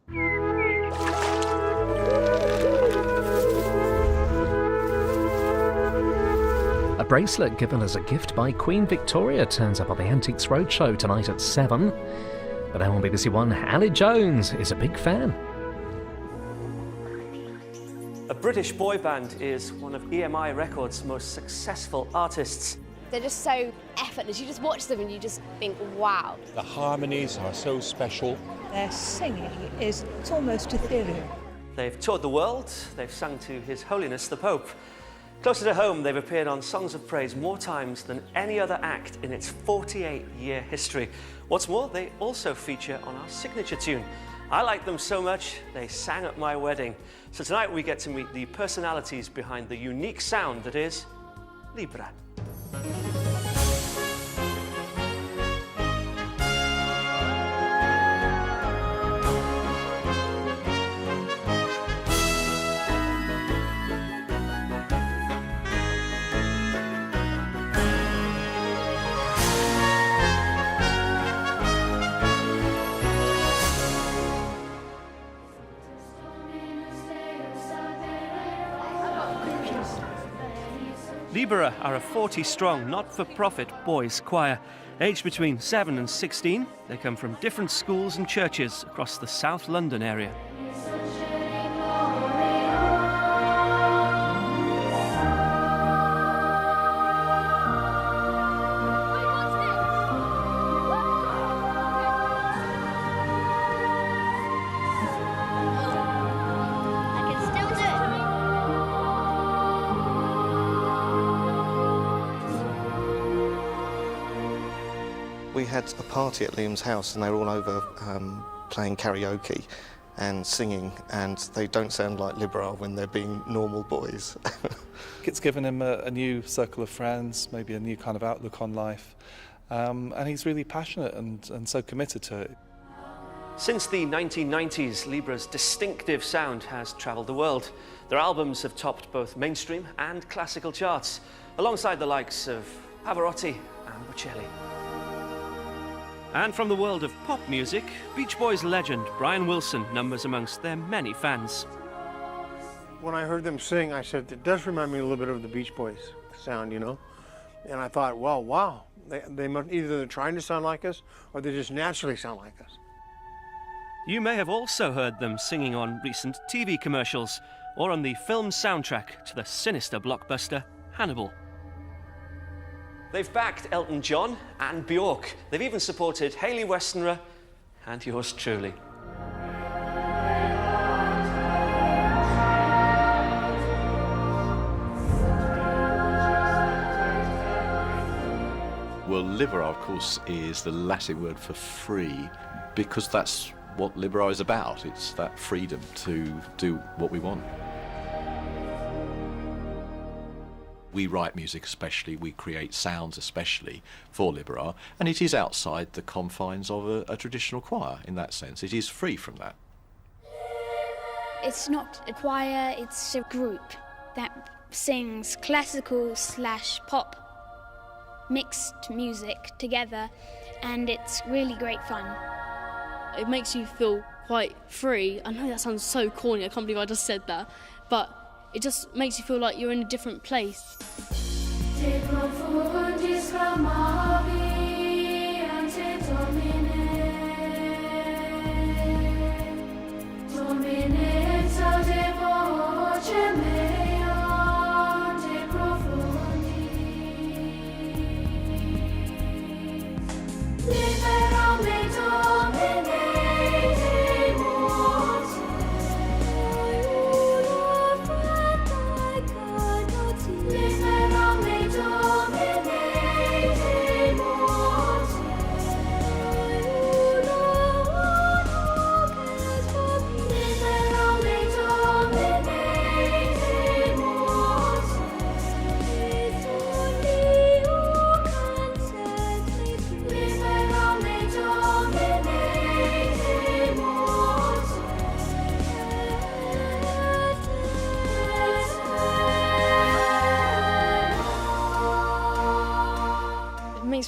A bracelet given as a gift by Queen Victoria turns up on the Antiques Roadshow tonight at 7. But now on BBC One, Aled Jones is a big fan. A British boy band is one of EMI Records' most successful artists. They're just so effortless. You just watch them and you just think, wow. The harmonies are so special. Their singing it's almost ethereal. They've toured the world, they've sung to His Holiness the Pope. Closer to home, they've appeared on Songs of Praise more times than any other act in its 48-year history. What's more, they also feature on our signature tune. I like them so much, they sang at my wedding. So tonight we get to meet the personalities behind the unique sound that is Libera. Libera are a 40-strong, not-for-profit boys' choir. Aged between 7 and 16, they come from different schools and churches across the South London area. We had a party at Liam's house and they were all over playing karaoke and singing, and they don't sound like Libera when they're being normal boys. It's given him a new circle of friends, maybe a new kind of outlook on life, and he's really passionate and so committed to it. Since the 1990s, Libera's distinctive sound has travelled the world. Their albums have topped both mainstream and classical charts, alongside the likes of Pavarotti and Bocelli. And from the world of pop music, Beach Boys legend Brian Wilson numbers amongst their many fans. When I heard them sing, I said, it does remind me a little bit of the Beach Boys sound, you know? And I thought, well, wow, they must, either they're trying to sound like us or they just naturally sound like us. You may have also heard them singing on recent TV commercials or on the film soundtrack to the sinister blockbuster Hannibal. They've backed Elton John and Bjork. They've even supported Hayley Westenra and yours truly. Well, Libera, of course, is the Latin word for free, because that's what Libera is about. It's that freedom to do what we want. We write music especially, we create sounds especially for Libera, and it is outside the confines of a traditional choir in that sense. It is free from that. It's not a choir, it's a group that sings classical/pop mixed music together, and it's really great fun. It makes you feel quite free. I know that sounds so corny, I can't believe I just said that, but it just makes you feel like you're in a different place.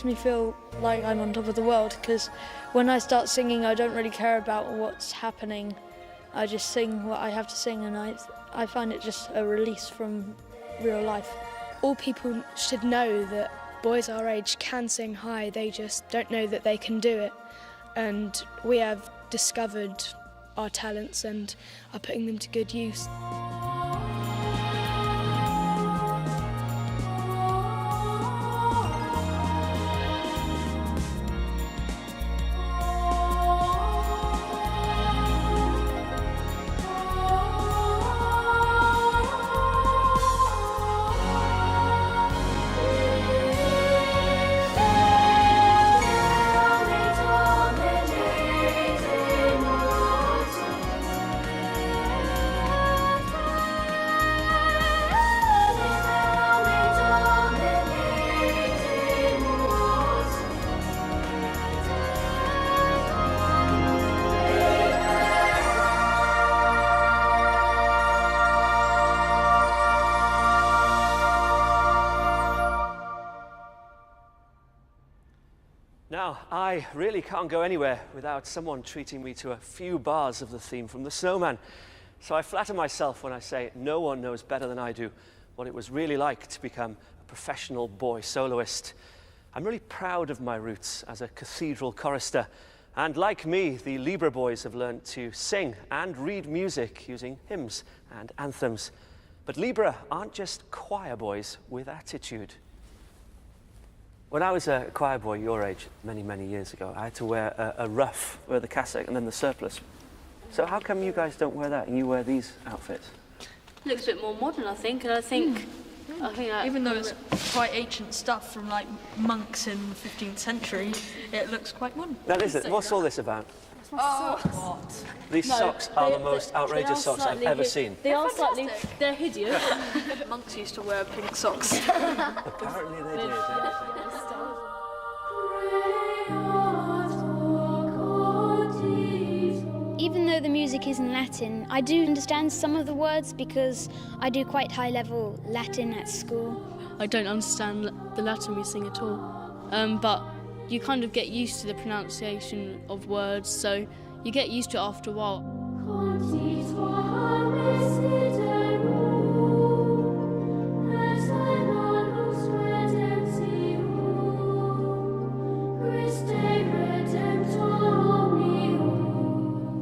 makes me feel like I'm on top of the world, because when I start singing I don't really care about what's happening. I just sing what I have to sing, and I find it just a release from real life. All people should know that boys our age can sing high, they just don't know that they can do it. And we have discovered our talents and are putting them to good use. Now, I really can't go anywhere without someone treating me to a few bars of the theme from The Snowman. So I flatter myself when I say no one knows better than I do what it was really like to become a professional boy soloist. I'm really proud of my roots as a cathedral chorister. And like me, the Libera boys have learned to sing and read music using hymns and anthems. But Libera aren't just choir boys with attitude. When I was a choir boy your age, many, many years ago, I had to wear a ruff, wear the cassock and then the surplice. So how come you guys don't wear that and you wear these outfits? Looks a bit more modern, I think, and I think that Even though it's quite ancient stuff from like monks in the 15th century, it looks quite modern. That is it. What's all this about? What? These socks are the most outrageous socks I've ever seen. They are slightly, they're hideous. Monks used to wear pink socks. Apparently they did. Even though the music is in Latin, I do understand some of the words because I do quite high-level Latin at school. I don't understand the Latin we sing at all, but you kind of get used to the pronunciation of words, so you get used to it after a while.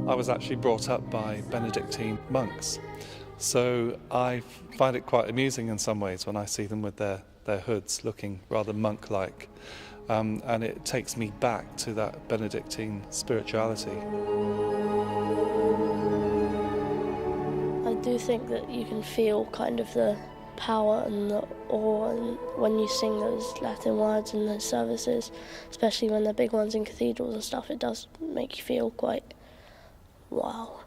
I was actually brought up by Benedictine monks, so I find it quite amusing in some ways when I see them with their hoods looking rather monk-like, and it takes me back to that Benedictine spirituality. I do think that you can feel kind of the power and the awe when you sing those Latin words in those services, especially when they're big ones in cathedrals and stuff. It does make you feel quite wow.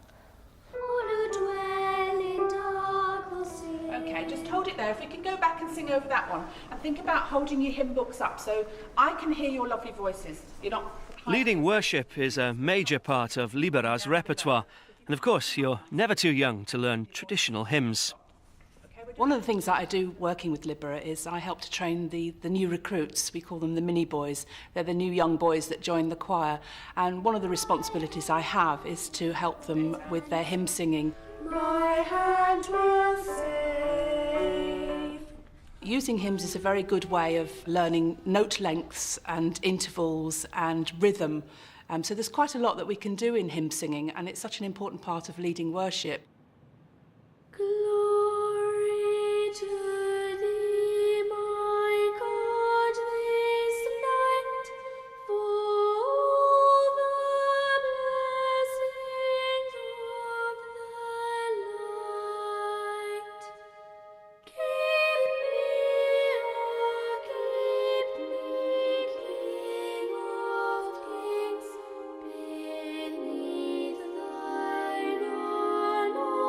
Okay, just hold it there. If we can go back and sing over that one and think about holding your hymn books up so I can hear your lovely voices. You're not... Leading worship is a major part of Libera's repertoire. And of course, you're never too young to learn traditional hymns. One of the things that I do working with Libera is I help to train the new recruits. We call them the mini boys. They're the new young boys that join the choir. And one of the responsibilities I have is to help them with their hymn singing. My hand will save. Using hymns is a very good way of learning note lengths and intervals and rhythm. So there's quite a lot that we can do in hymn singing, and it's such an important part of leading worship. Glory to thee, my God, this night, for all the blessings of the light. Keep me, King of kings, beneath thine honor.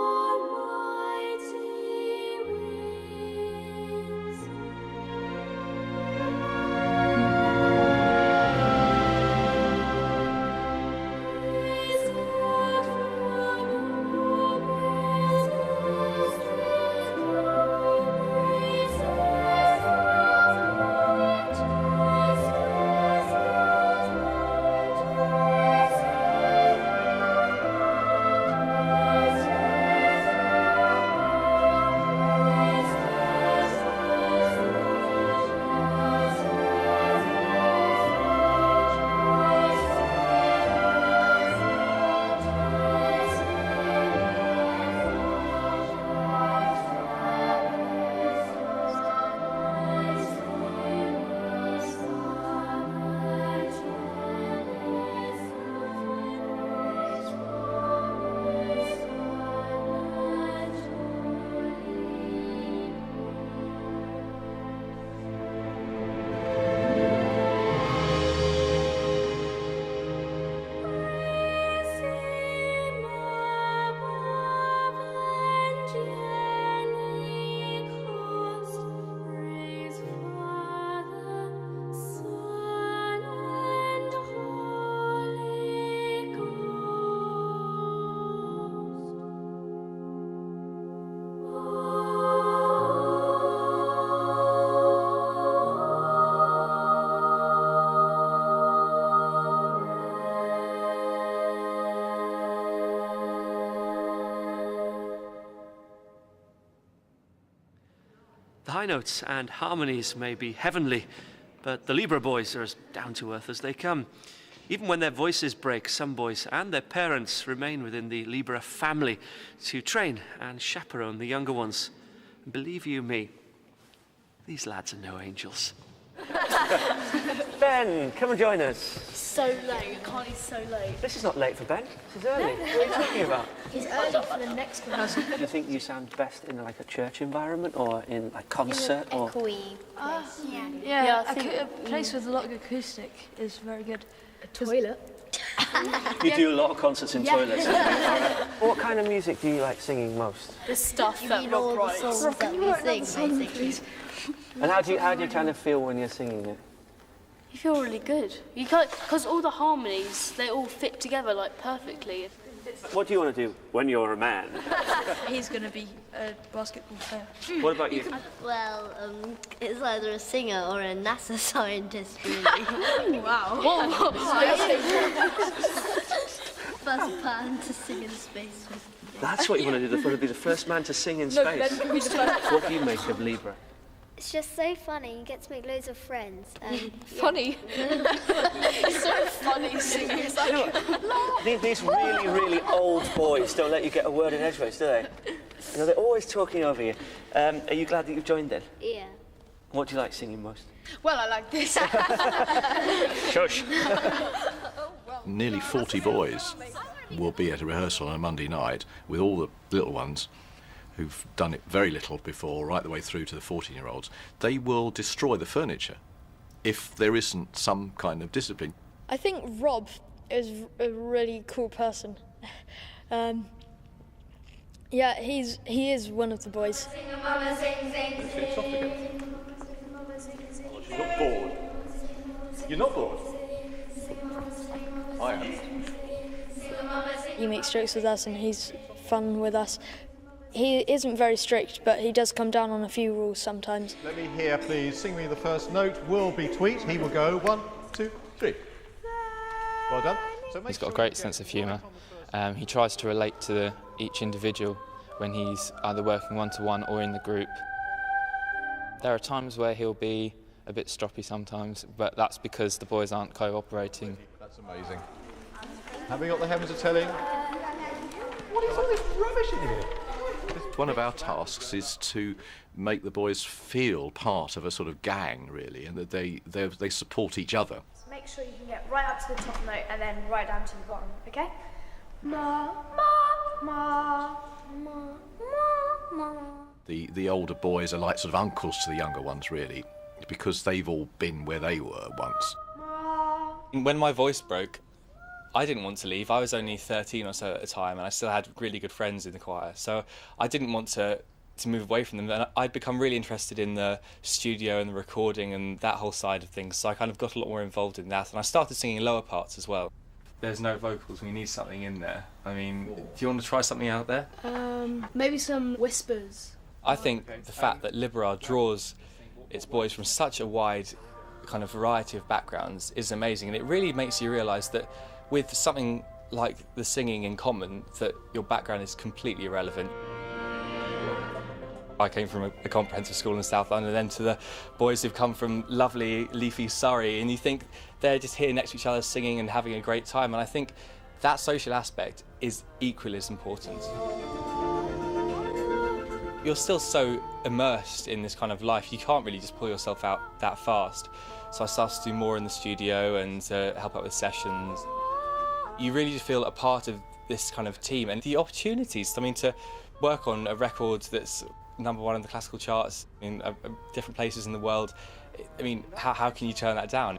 The high notes and harmonies may be heavenly, but the Libera boys are as down-to-earth as they come. Even when their voices break, some boys and their parents remain within the Libera family to train and chaperone the younger ones. And believe you me, these lads are no angels. Ben, come and join us. So late, he's so late. This is not late for Ben, this is early. What are you talking about? He's early for the next person. Do you think you sound best in like a church environment or in a concert? In an or echoey Yeah, a place with a lot of acoustic is very good. A toilet. You do a lot of concerts in toilets. What kind of music do you like singing most? The stuff that mean all Rob the writes. songs that we sing, basically. And how do you kind of feel when you're singing it? You feel really good. You can't, because all the harmonies, they all fit together like perfectly. What do you want to do when you're a man? He's going to be a basketball player. What about you? Well, it's either a singer or a NASA scientist, really. Wow. First man to sing in space. That's what you want to do. You want to be the first man to sing in space. What do you make of Libera? It's just so funny. You get to make loads of friends. Funny. It's so funny singing. It's like, You know what? These really, really old boys don't let you get a word in edgeways, do they? You know, they're always talking over you. Are you glad that you've joined then? Yeah. What do you like singing most? well, I like this. Shush. Nearly 40 boys will be at a rehearsal on a Monday night with all the little ones who've done it very little before, right the way through to the 14-year-olds. They will destroy the furniture if there isn't some kind of discipline. I think Rob is a really cool person. Yeah, he is one of the boys. You're not bored. You're not bored. I am. He makes jokes with us and he's fun with us. He isn't very strict, but he does come down on a few rules sometimes. Let me hear, please. Sing me the first note. Will be tweet. He will go 1, 2, 3. Well done. So He's got a great sense of humour. He tries to relate to each individual when he's either working one-to-one or in the group. There are times where he'll be a bit stroppy sometimes, but that's because the boys aren't cooperating. That's amazing. Have we got the heavens of telling? What is all this rubbish in here? One of our tasks is to make the boys feel part of a sort of gang, really, and that they support each other. So make sure you can get right up to the top note and then right down to the bottom, okay? Ma, ma, ma, ma, ma, ma. The older boys are like sort of uncles to the younger ones, really, because they've all been where they were once. When my voice broke, I didn't want to leave. I was only 13 or so at the time, and I still had really good friends in the choir, so I didn't want to move away from them. And I'd become really interested in the studio and the recording and that whole side of things, so I kind of got a lot more involved in that, and I started singing lower parts as well. There's no vocals, we need something in there. I mean, do you want to try something out there? Maybe some whispers. I think the fact that Libera draws its boys from such a wide kind of variety of backgrounds is amazing, and it really makes you realise that with something like the singing in common, that your background is completely irrelevant. I came from a comprehensive school in South London, and then to the boys who've come from lovely, leafy Surrey, and you think they're just here next to each other singing and having a great time, and I think that social aspect is equally as important. You're still so immersed in this kind of life, you can't really just pull yourself out that fast. So I started to do more in the studio and help out with sessions. You really feel a part of this kind of team, and the opportunities, I mean, to work on a record that's #1 in the classical charts in different places in the world, I mean, how can you turn that down?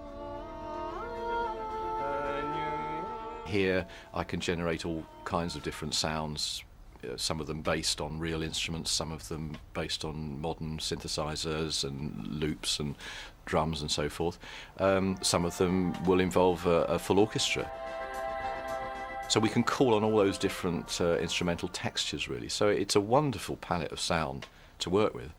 Here I can generate all kinds of different sounds, some of them based on real instruments, some of them based on modern synthesizers and loops and drums and so forth. Some of them will involve a full orchestra. So we can call on all those different instrumental textures, really. So it's a wonderful palette of sound to work with.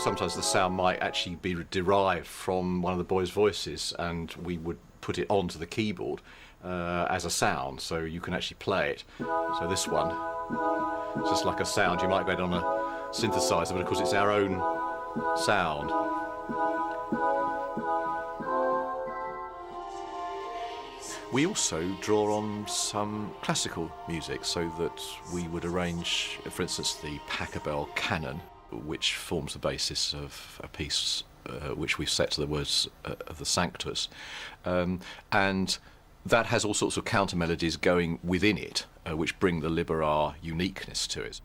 Sometimes the sound might actually be derived from one of the boys' voices, and we would put it onto the keyboard as a sound, so you can actually play it. So this one. It's just like a sound you might get on a synthesizer, but of course it's our own sound. We also draw on some classical music, so that we would arrange, for instance, the Pachelbel canon, which forms the basis of a piece which we've set to the words of the Sanctus. And that has all sorts of counter melodies going within it, which bring the Libera uniqueness to it.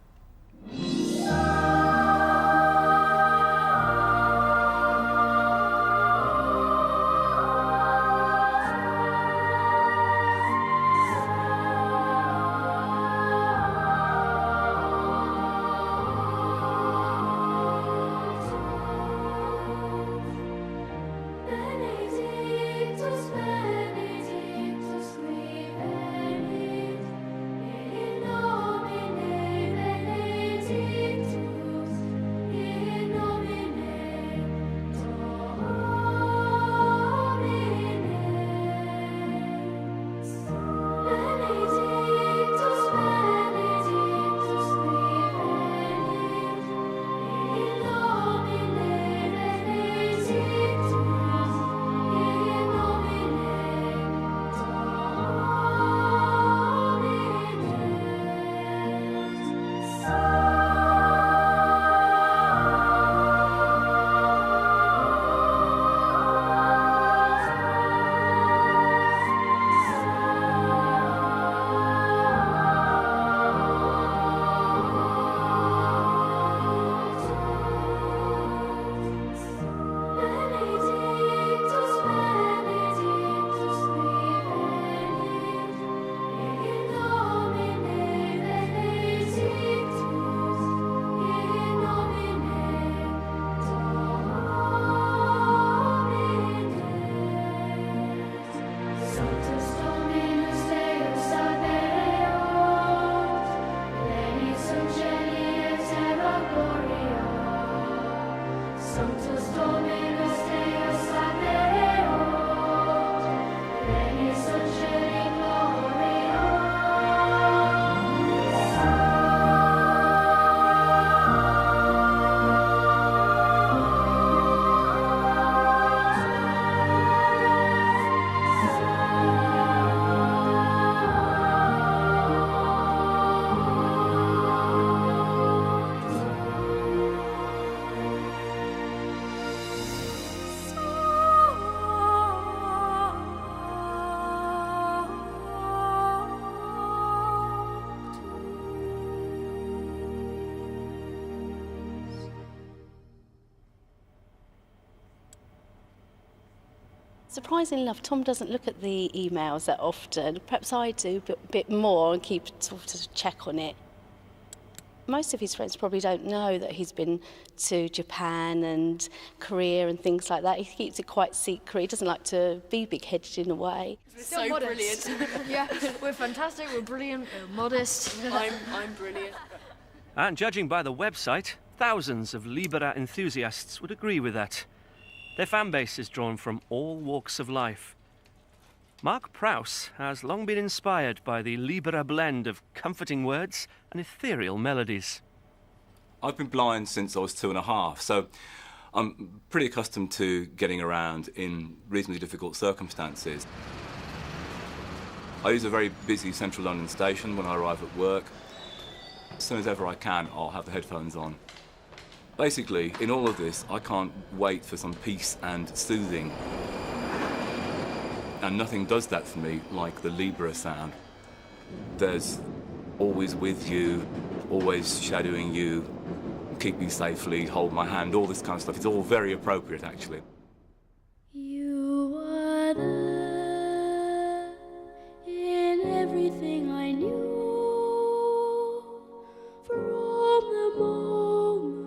Surprisingly enough, Tom doesn't look at the emails that often. Perhaps I do a bit more and keep sort of check on it. Most of his friends probably don't know that he's been to Japan and Korea and things like that. He keeps it quite secret. He doesn't like to be big-headed in a way. We're so brilliant. Yeah, we're fantastic, we're brilliant, we're modest. I'm brilliant. And judging by the website, thousands of Libera enthusiasts would agree with that. Their fan base is drawn from all walks of life. Mark Prowse has long been inspired by the Libera blend of comforting words and ethereal melodies. I've been blind since I was 2.5, so I'm pretty accustomed to getting around in reasonably difficult circumstances. I use a very busy central London station when I arrive at work. As soon as ever I can, I'll have the headphones on. Basically, in all of this, I can't wait for some peace and soothing. And nothing does that for me like the Libera sound. There's always with you, always shadowing you, keep me safely, hold my hand, all this kind of stuff. It's all very appropriate, actually. You are there in everything I knew from the moment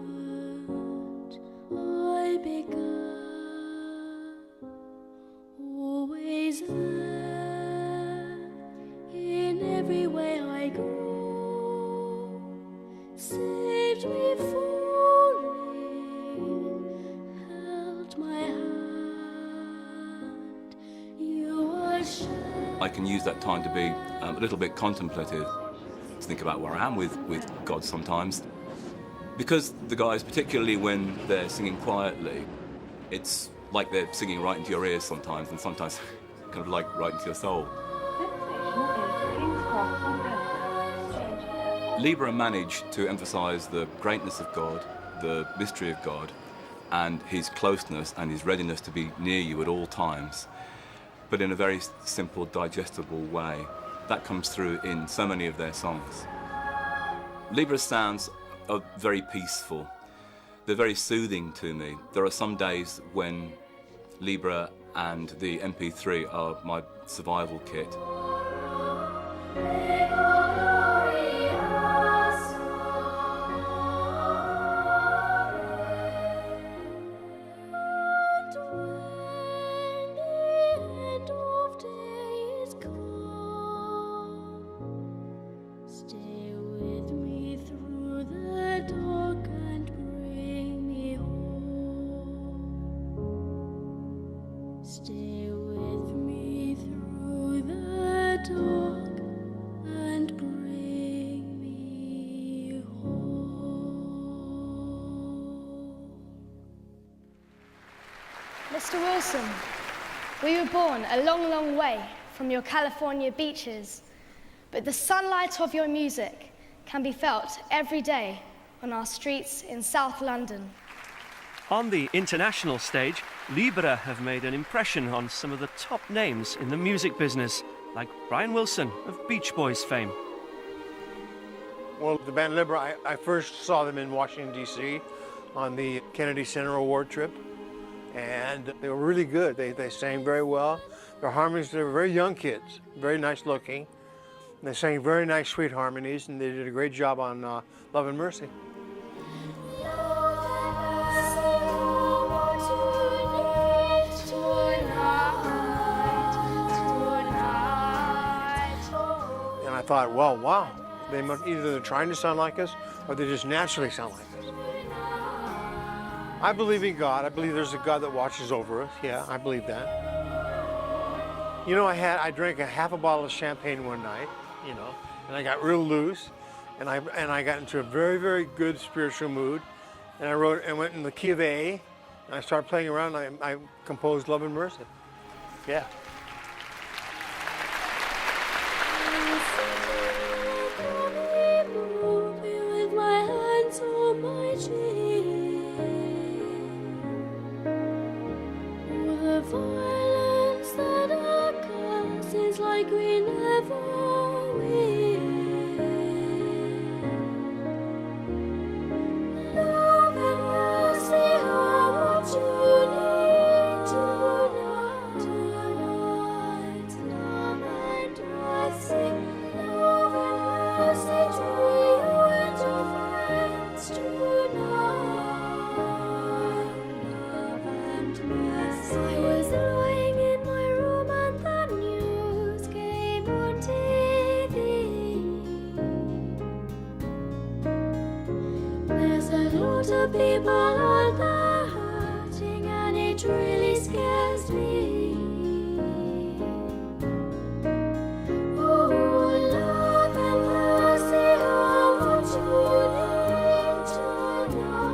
I began. Always there in every way I go, saved me falling, held my hand. You are I can use that time to be a little bit contemplative, think about where I am with God sometimes. Because the guys, particularly when they're singing quietly, it's like they're singing right into your ears sometimes, and sometimes kind of like right into your soul. Libera managed to emphasise the greatness of God, the mystery of God, and his closeness and his readiness to be near you at all times, but in a very simple, digestible way. That comes through in so many of their songs. Libera's sounds are very peaceful. They're very soothing to me. There are some days when Libera and the MP3 are my survival kit. Stay with me through the dark and bring me home. Mr. Wilson, we were born a long, long way from your California beaches, but the sunlight of your music can be felt every day on our streets in South London. On the international stage, Libera have made an impression on some of the top names in the music business, like Brian Wilson of Beach Boys fame. Well, the band Libera, I first saw them in Washington, D.C. on the Kennedy Center Award trip, and they were really good. They sang very well. Their harmonies, they were very young kids, very nice looking. They sang very nice, sweet harmonies, and they did a great job on Love and Mercy. And I thought, well, wow, they must either they're trying to sound like us or they just naturally sound like us. I believe in God. I believe there's a God that watches over us. Yeah, I believe that. You know, I drank half a bottle of champagne one night, you know, and I got real loose, and I got into a very, very good spiritual mood, and I wrote and went in the key of A, and I started playing around. And I composed Love and Mercy. Yeah. With my hands on my chin, the violence that occurs is like we never win. Love and mercy are what you need tonight. Love and mercy, love and mercy to you and your friends tonight. Love and mercy. I was lying in my room and the news came on TV. There's a lot of people out there hurting, and it really scares me. Oh, love and mercy are what you need tonight.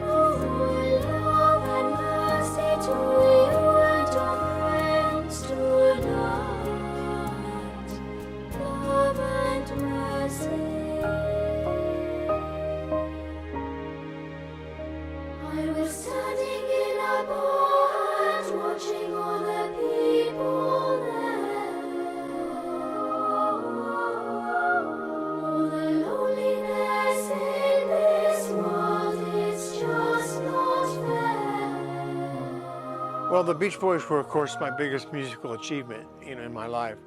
Oh, love and mercy to you and your friends tonight. Love and mercy. I was standing in a bar and watching all the people there. All the loneliness in this world is just not fair. Well, the Beach Boys were, of course, my biggest musical achievement, you know, in my life.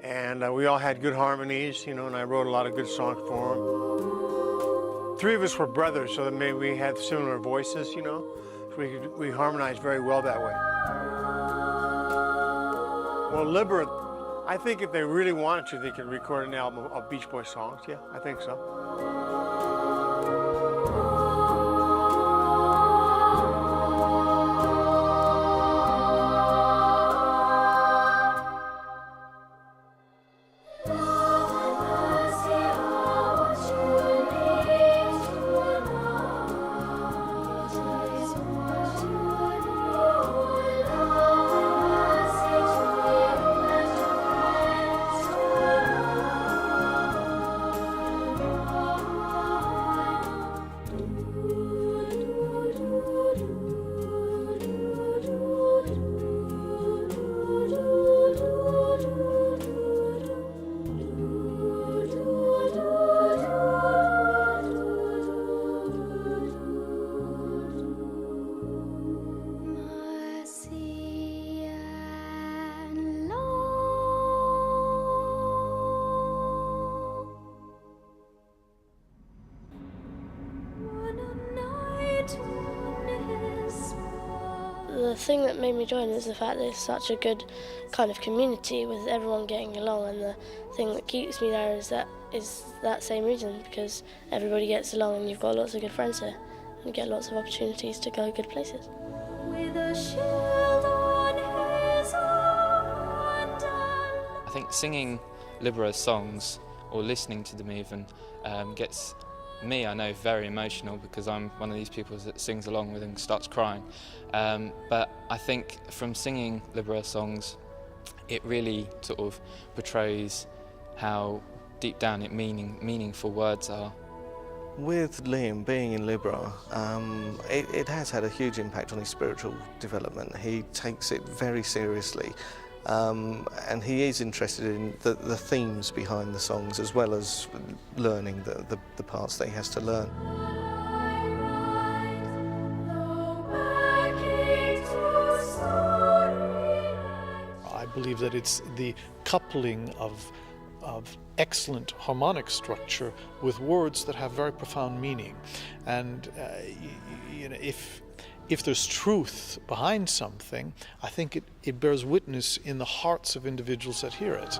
And we all had good harmonies, you know, and I wrote a lot of good songs for them. Three of us were brothers, so that maybe we had similar voices, you know. So we harmonized very well that way. Well, Libera, I think if they really wanted to, they could record an album of Beach Boys songs. Yeah, I think so. thing that made me join is the fact that it's such a good kind of community with everyone getting along, and the thing that keeps me there is that same reason, because everybody gets along and you've got lots of good friends here and you get lots of opportunities to go good places. With a shield on his arm. I think singing Libera songs, or listening to them even, gets me, I know, very emotional, because I'm one of these people that sings along with and starts crying. But I think from singing Libera songs, it really sort of portrays how deep down meaningful words are. With Liam being in Libera, it has had a huge impact on his spiritual development. He takes it very seriously, and he is interested in the themes behind the songs, as well as learning the parts that he has to learn. I believe that it's the coupling of excellent harmonic structure with words that have very profound meaning, and if there's truth behind something, I think it bears witness in the hearts of individuals that hear it.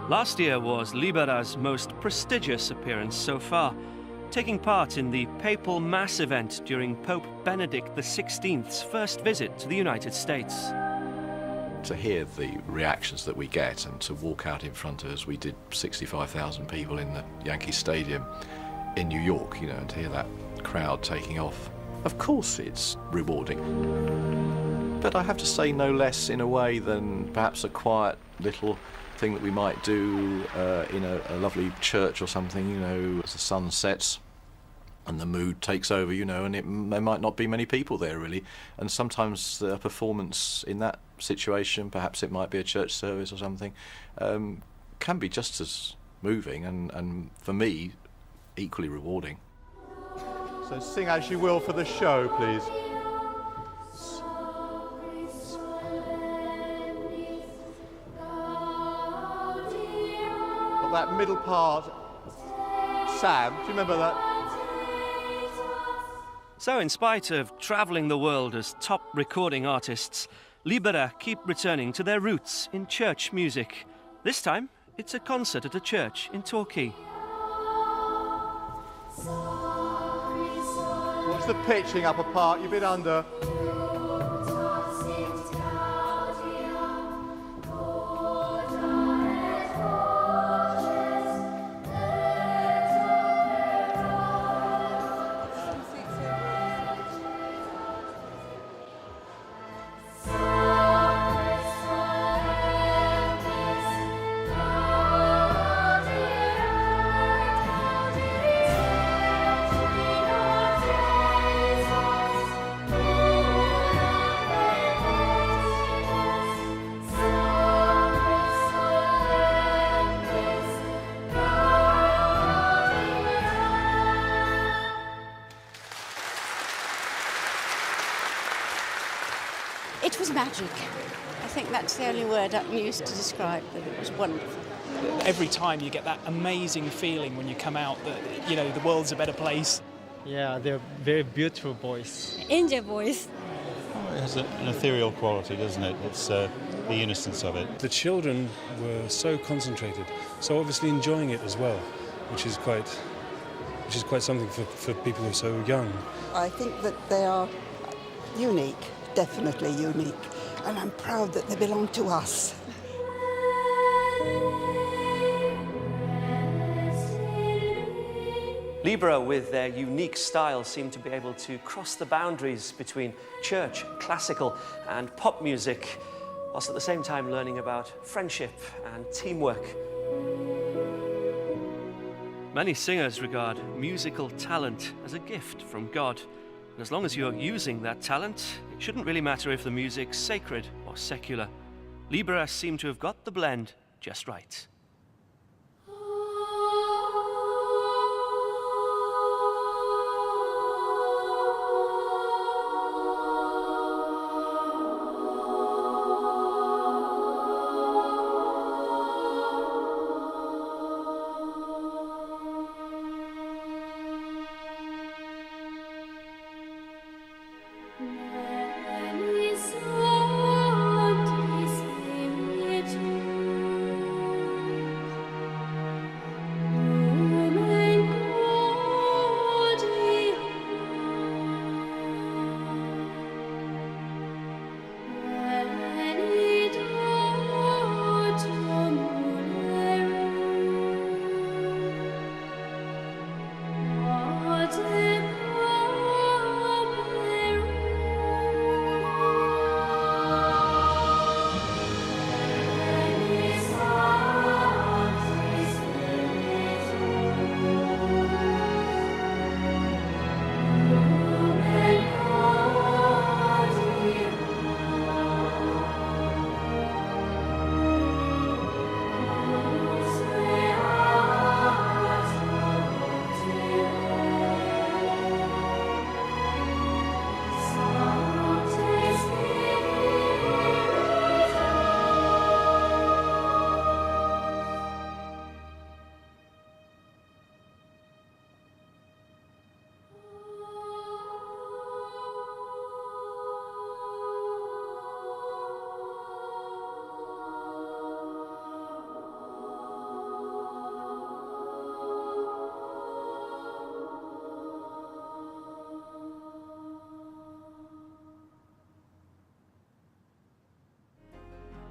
Last year was Libera's most prestigious appearance so far, taking part in the papal mass event during Pope Benedict XVI's first visit to the United States. To hear the reactions that we get and to walk out in front of us, we did 65,000 people in the Yankee Stadium in New York, and to hear that crowd taking off. Of course it's rewarding. But I have to say no less in a way than perhaps a quiet little thing that we might do in a lovely church or something, as the sun sets and the mood takes over, and there might not be many people there really. And sometimes the performance in that situation, perhaps it might be a church service or something, can be just as moving and for me, equally rewarding. So sing as you will for the show, please. Got that middle part. Sam, do you remember that? So in spite of travelling the world as top recording artists, Libera keep returning to their roots in church music. This time, it's a concert at a church in Torquay. Watch the pitching up apart, you've been under. It was magic. I think that's the only word I can use to describe that. It was wonderful. Every time you get that amazing feeling when you come out that, the world's a better place. Yeah, they're very beautiful boys. Angel voice. It has an ethereal quality, doesn't it? It's the innocence of it. The children were so concentrated, so obviously enjoying it as well, which is quite something for people who are so young. I think that they are unique, definitely unique, and I'm proud that they belong to us. Libera, with their unique style, seem to be able to cross the boundaries between church, classical and pop music, whilst at the same time learning about friendship and teamwork. Many singers regard musical talent as a gift from God. And as long as you're using that talent, it shouldn't really matter if the music's sacred or secular. Libera seem to have got the blend just right. Never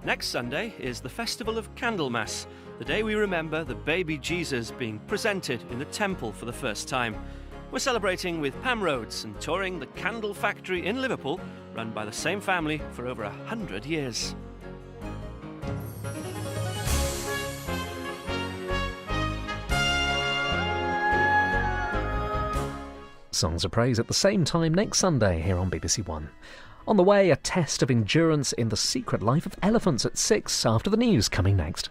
Next Sunday is the Festival of Candlemas, the day we remember the baby Jesus being presented in the temple for the first time. We're celebrating with Pam Rhodes and touring the Candle Factory in Liverpool, run by the same family for over 100 years. Songs of Praise at the same time next Sunday here on BBC One. On the way, a test of endurance in the secret life of elephants at 6 after the news coming next.